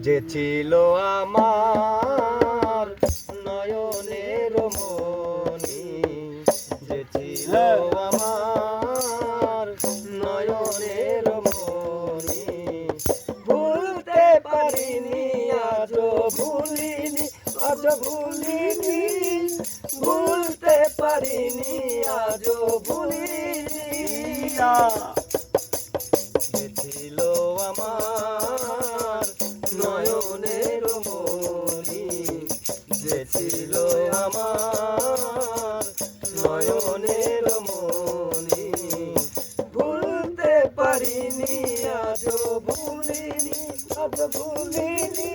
যে ছিল আমার নয়নের মনি, যে ছিল আমার নয়নের মনি, ভুলতে পারিনি আজও ভুলিনি, আজও ভুলিনি, ভুলতে পারিনি আজও ভুলিনি। যে ছিল আমার নয়নের মনি, যে ছিল আমার নয়নের মনি, ভুলতে পারিনি আজও ভুলিনি, আজও ভুলিনি,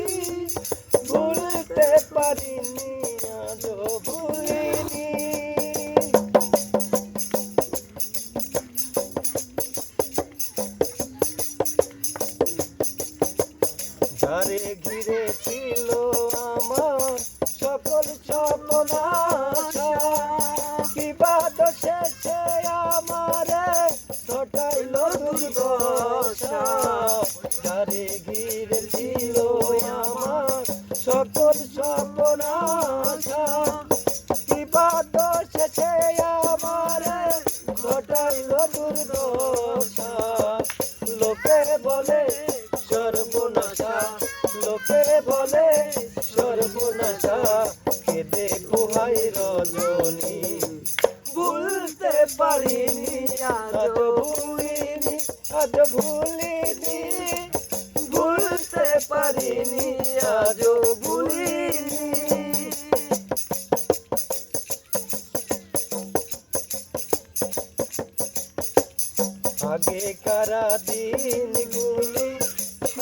ভুলতে পারিনি আজও ভুলিনি। যারে ঘিরে ছিল আমার সকল স্বপ্নাশা, কি বাদ শেষে আমারে ঘটাইল দুর্দশা। যারে ঘিরে ছিল আমার সকল স্বপ্নাশা, কি বাদ শেষে আমারে ঘটাইল দুর্দশা। লোকে বলে সর্বনাশা, লোকে বলে সর্বনাশা, কেঁদে পোহাই রজনী, ভুলতে পারিনি আজও ভুলিনি, আজও ভুলিনি, ভুলতে পারিনি আজও ভুলিনি। আগেকার দিনগুলি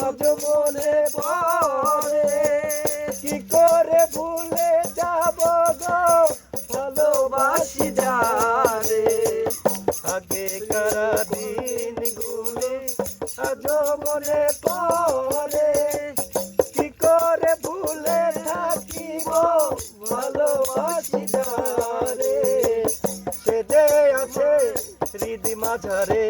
আজ মনে পড়ে, কি করে ভুলে যাব গো ভালোবাসি যারে। আগেকার দিনগুলি আজ মনে পড়ে, কি করে ভুলে থাকিব ভালোবাসি যারে। সে যে আছে হৃদি মাঝারে,